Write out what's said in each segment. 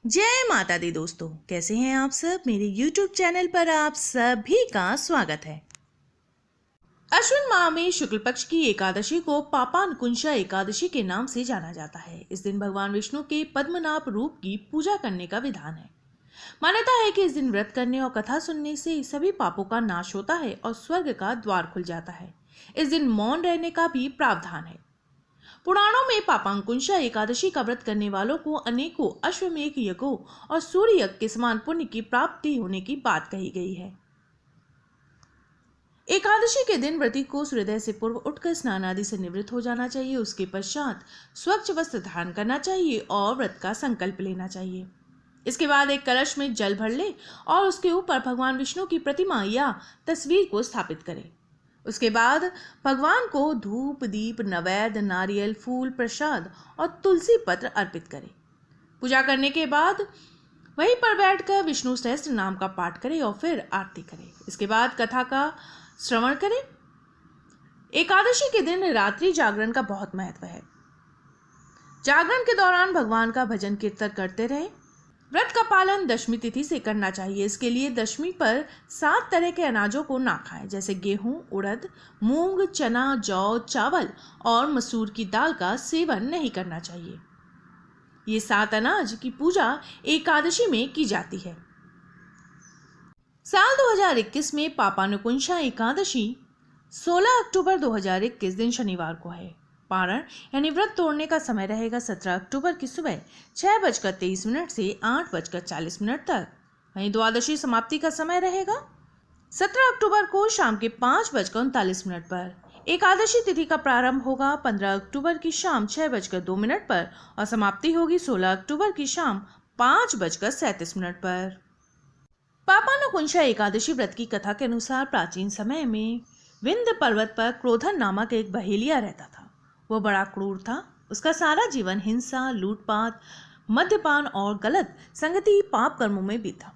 जय माता दी दोस्तों, कैसे हैं आप सब। मेरे YouTube चैनल पर आप सभी का स्वागत है। अश्विन माह में शुक्ल पक्ष की एकादशी को पापानुकुंशा एकादशी के नाम से जाना जाता है। इस दिन भगवान विष्णु के पद्मनाभ रूप की पूजा करने का विधान है। मान्यता है कि इस दिन व्रत करने और कथा सुनने से सभी पापों का नाश होता है और स्वर्ग का द्वार खुल जाता है। इस दिन मौन रहने का भी प्रावधान है। पुराणों में पापांकुंशा एकादशी का व्रत करने वालों को अनेकों अश्वमेध यज्ञों और सूर्य यज्ञ के समान पुण्य की प्राप्ति होने की बात कही गई है। एकादशी के दिन व्रती को सूर्योदय से पूर्व उठकर स्नान आदि से निवृत्त हो जाना चाहिए। उसके पश्चात स्वच्छ वस्त्र धारण करना चाहिए और व्रत का संकल्प लेना चाहिए। इसके बाद एक कलश में जल भर ले और उसके ऊपर भगवान विष्णु की प्रतिमा या तस्वीर को स्थापित करें। उसके बाद भगवान को धूप, दीप, नैवेद्य, नारियल, फूल, प्रसाद और तुलसी पत्र अर्पित करें। पूजा करने के बाद वहीं पर बैठकर विष्णु सहस्त्र नाम का पाठ करें और फिर आरती करें। इसके बाद कथा का श्रवण करें। एकादशी के दिन रात्रि जागरण का बहुत महत्व है। जागरण के दौरान भगवान का भजन कीर्तन करते रहें। व्रत का पालन दशमी तिथि से करना चाहिए। इसके लिए दशमी पर 7 तरह के अनाजों को ना खाएं, जैसे गेहूं, उड़द, मूंग, चना, जौ, चावल और मसूर की दाल का सेवन नहीं करना चाहिए। ये 7 अनाज की पूजा एकादशी में की जाती है। साल 2021 में पापानुकुंशा एकादशी 16 अक्टूबर 2021 दिन शनिवार को है। पारण यानी व्रत तोड़ने का समय रहेगा 17 अक्टूबर की सुबह 6:23 से 8:40 तक। वहीं द्वादशी समाप्ति का समय रहेगा 17 अक्टूबर को शाम के 5:39 पर। एकादशी तिथि का प्रारंभ होगा 15 अक्टूबर की शाम 6:02 पर और समाप्ति होगी 16 अक्टूबर की शाम 5:37 पर। पापानुकुंशा एकादशी व्रत की कथा के अनुसार प्राचीन समय में विंध्य पर्वत पर क्रोधन नामक एक बहेलिया रहता था। वह बड़ा क्रूर था। उसका सारा जीवन हिंसा, लूटपाट, मद्यपान और गलत संगति पाप कर्मों में बीता।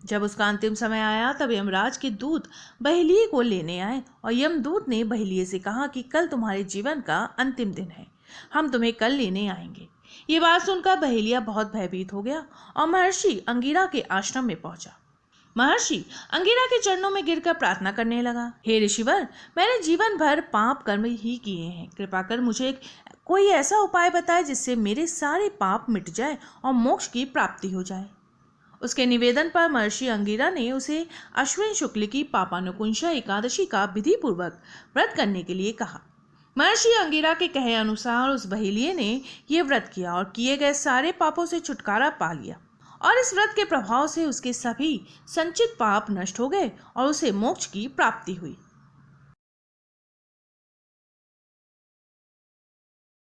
जब उसका अंतिम समय आया तब यमराज के दूत बहेलिये को लेने आए और यमदूत ने बहेलिये से कहा कि कल तुम्हारे जीवन का अंतिम दिन है, हम तुम्हें कल लेने आएंगे। ये बात सुनकर बहेलिया बहुत भयभीत हो गया और महर्षि अंगिरा के आश्रम में पहुंचा। महर्षि अंगिरा के चरणों में गिरकर प्रार्थना करने लगा, हे ऋषिवर, मैंने जीवन भर पाप कर्म ही किए हैं। कृपा कर मुझे कोई ऐसा उपाय बताए जिससे मेरे सारे पाप मिट जाए और मोक्ष की प्राप्ति हो जाए। उसके निवेदन पर महर्षि अंगिरा ने उसे अश्विन शुक्ल की पापानुकुंशा एकादशी का विधि पूर्वक व्रत करने के लिए कहा। महर्षि अंगिरा के कहे अनुसार उस बहेलिये ने यह व्रत किया और किए गए सारे पापों से छुटकारा पा लिया और इस व्रत के प्रभाव से उसके सभी संचित पाप नष्ट हो गए और उसे मोक्ष की प्राप्ति हुई।